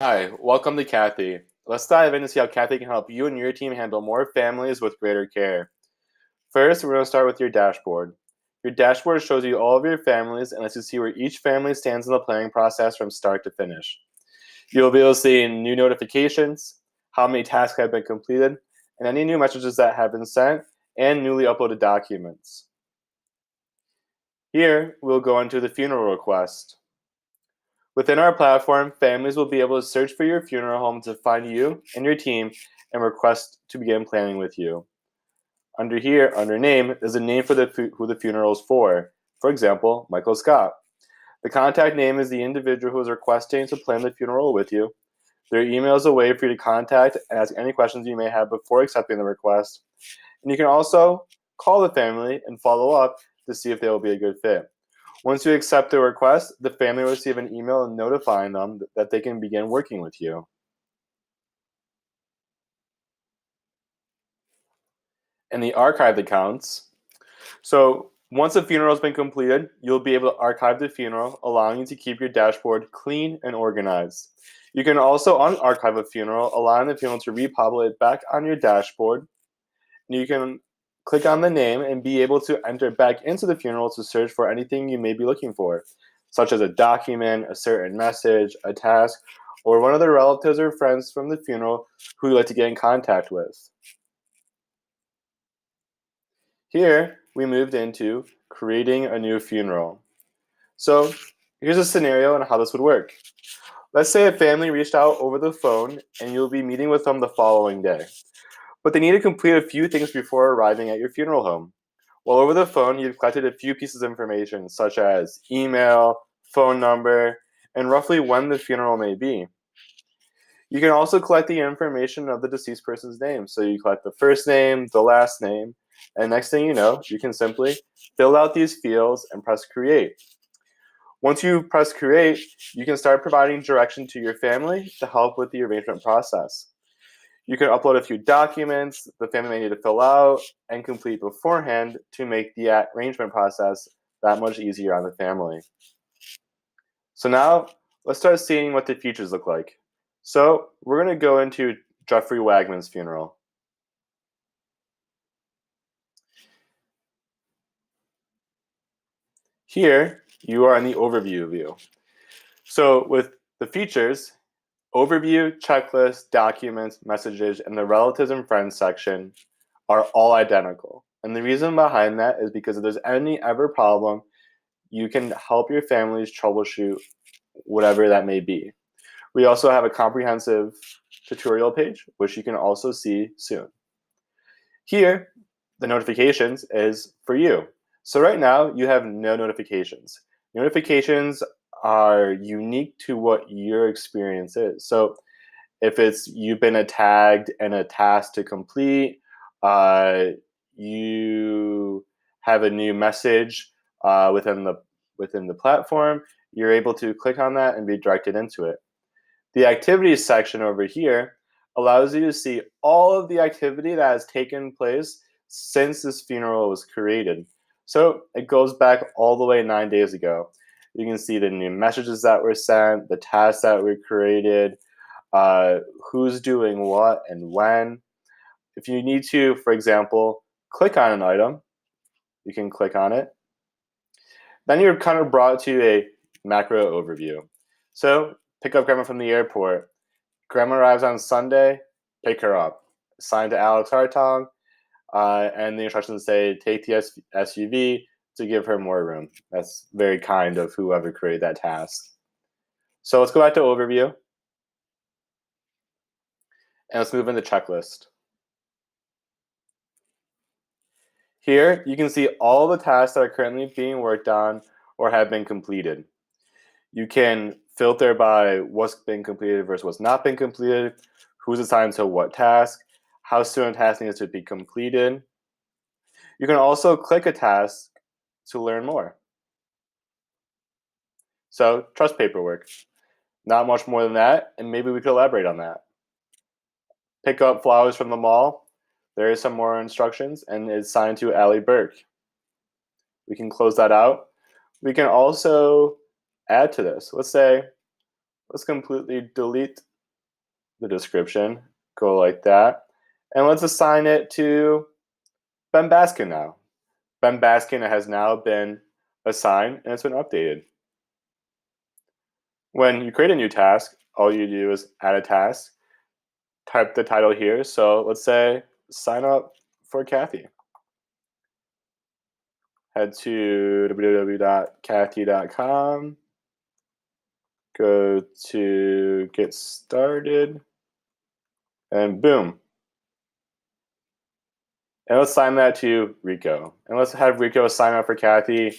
Hi, welcome to Kaathy. Let's dive in and see how Kaathy can help you and your team handle more families with greater care. First, we're going to start with your dashboard. Your dashboard shows you all of your families and lets you see where each family stands in the planning process from start to finish. You'll be able to see new notifications, how many tasks have been completed, and any new messages that have been sent, and newly uploaded documents. Here, we'll go into the funeral request. Within our platform, families will be able to search for your funeral home to find you and your team and request to begin planning with you. Under here, under name, is a name for who the funeral is for. For example, Michael Scott. The contact name is the individual who is requesting to plan the funeral with you. Their email is a way for you to contact and ask any questions you may have before accepting the request. And you can also call the family and follow up to see if they will be a good fit. Once you accept the request, the family will receive an email notifying them that they can begin working with you. And the archived accounts. So once a funeral has been completed, you'll be able to archive the funeral, allowing you to keep your dashboard clean and organized. You can also unarchive a funeral, allowing the funeral to repopulate back on your dashboard. And you can click on the name and be able to enter back into the funeral to search for anything you may be looking for, such as a document, a certain message, a task, or one of the relatives or friends from the funeral who you'd like to get in contact with. Here, we moved into creating a new funeral. So here's a scenario on how this would work. Let's say a family reached out over the phone and you'll be meeting with them the following day. But they need to complete a few things before arriving at your funeral home. Well, over the phone, you've collected a few pieces of information, such as email, phone number, and roughly when the funeral may be. You can also collect the information of the deceased person's name. So you collect the first name, the last name, and next thing you know, you can simply fill out these fields and press create. Once you press create, you can start providing direction to your family to help with the arrangement process. You can upload a few documents the family may need to fill out and complete beforehand to make the arrangement process that much easier on the family. So now let's start seeing what the features look like. So we're going to go into Jeffrey Wagman's funeral. Here you are in the overview view. So with the features, overview, checklist, documents, messages, and the relatives and friends section are all identical. And the reason behind that is because if there's any ever problem, you can help your families troubleshoot whatever that may be. We also have a comprehensive tutorial page, which you can also see soon. Here, the notifications is for you. So right now, you have no notifications. Notifications are unique to what your experience is. So if it's you've been tagged and a task to complete, you have a new message within the platform, you're able to click on that and be directed into it. The activities section over here allows you to see all of the activity that has taken place since this funeral was created. So it goes back all the way 9 days ago. You can see the new messages that were sent, the tasks that were created, who's doing what and when. If you need to, for example, click on an item, you can click on it. Then you're kind of brought to a macro overview. So pick up grandma from the airport. Grandma arrives on Sunday, pick her up. Assigned to Alex Hartong, and the instructions say take the SUV to give her more room. That's very kind of whoever created that task. So let's go back to overview. And let's move into checklist. Here, you can see all the tasks that are currently being worked on or have been completed. You can filter by what's been completed versus what's not been completed, who's assigned to what task, how soon a task needs to be completed. You can also click a task to learn more. So, trust paperwork. Not much more than that, and maybe we could elaborate on that. Pick up flowers from the mall. There is some more instructions, and it's signed to Allie Burke. We can close that out. We can also add to this. Let's completely delete the description, go like that. And let's assign it to Ben Baskin now. Ben Baskin has now been assigned and it's been updated. When you create a new task, all you do is add a task, type the title here. So let's say sign up for Kaathy. Head to www.kaathy.com, go to get started, and boom. And let's assign that to Rico. And let's have Rico sign up for Kaathy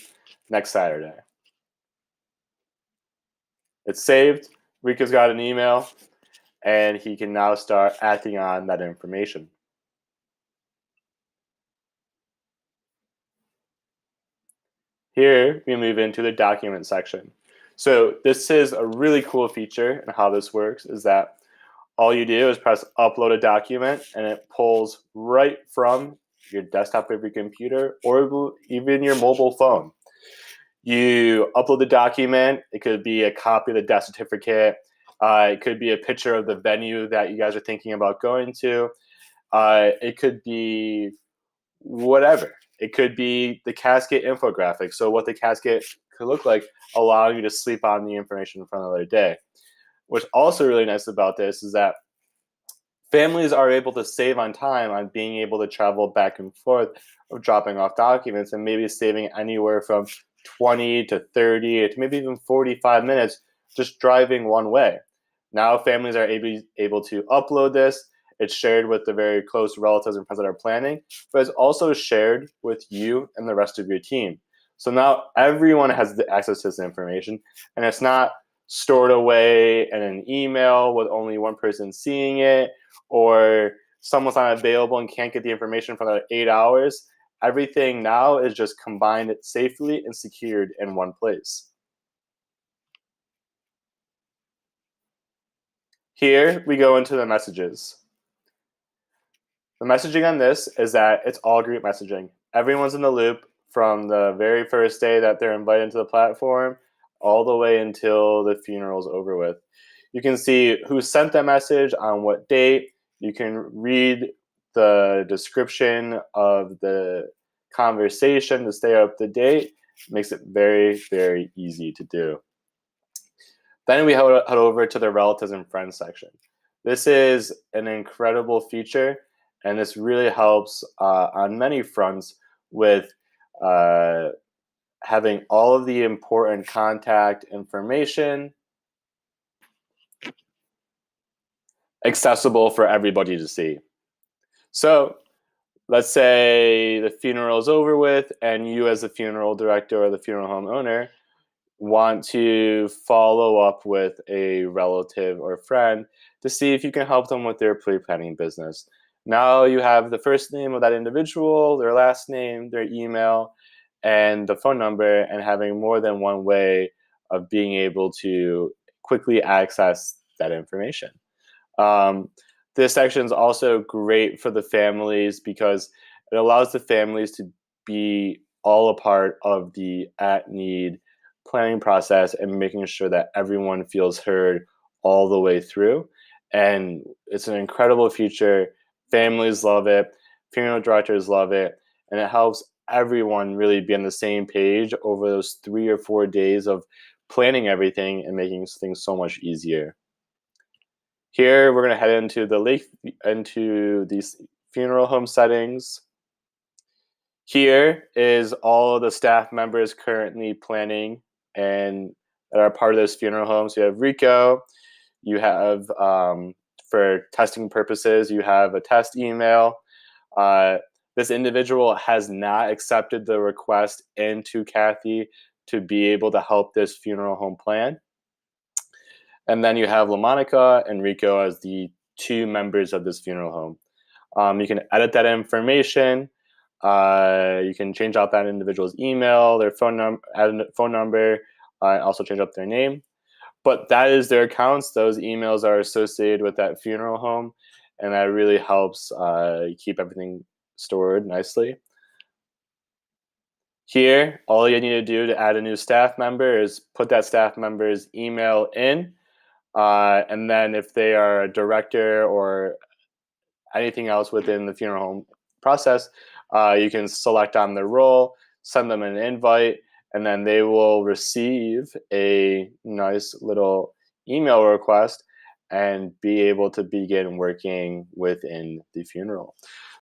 next Saturday. It's saved. Rico's got an email, and he can now start acting on that information. Here, we move into the document section. So this is a really cool feature, and how this works is that all you do is press upload a document, and it pulls right from your desktop of your computer or even your mobile phone. You upload the document. It could be a copy of the death certificate. It could be a picture of the venue that you guys are thinking about going to. It could be whatever. It could be the casket infographic. So what the casket could look like, allowing you to sleep on the information for another day. What's also really nice about this is that families are able to save on time on being able to travel back and forth of dropping off documents, and maybe saving anywhere from 20 to 30 to maybe even 45 minutes just driving one way. Now families are able to upload this. It's shared with the very close relatives and friends that are planning, but it's also shared with you and the rest of your team. So now everyone has the access to this information, and it's not stored away in an email with only one person seeing it, or someone's not available and can't get the information for another 8 hours. Everything now is just combined safely and secured in one place. Here we go into the messages. The messaging on this is that it's all group messaging. Everyone's in the loop from the very first day that they're invited to the platform all the way until the funeral's over with. You can see who sent that message on what date. You can read the description of the conversation to stay up to date. It makes it very, very easy to do. Then we head over to the relatives and friends section. This is an incredible feature, and this really helps on many fronts with having all of the important contact information accessible for everybody to see. So let's say the funeral is over with, and you as the funeral director or the funeral home owner want to follow up with a relative or friend to see if you can help them with their pre-planning business. Now you have the first name of that individual, their last name, their email, and the phone number, and having more than one way of being able to quickly access that information. Um, this section is also great for the families because it allows the families to be all a part of the at-need planning process and making sure that everyone feels heard all the way through. And it's an incredible feature. Families love it. Funeral directors love it. And it helps everyone really be on the same page over those 3 or 4 days of planning everything and making things so much easier. Here, we're going to head into these funeral home settings. Here is all of the staff members currently planning and that are part of those funeral homes. You have Rico. You have, for testing purposes, you have a test email. This individual has not accepted the request into Kaathy to be able to help this funeral home plan. And then you have LaMonica and Rico as the 2 members of this funeral home. You can edit that information. You can change out that individual's email, their phone number, add a phone number, also change up their name. But that is their accounts. Those emails are associated with that funeral home, and that really helps keep everything stored nicely. Here, all you need to do to add a new staff member is put that staff member's email in. And then if they are a director or anything else within the funeral home process, you can select on their role, send them an invite, and then they will receive a nice little email request and be able to begin working within the funeral.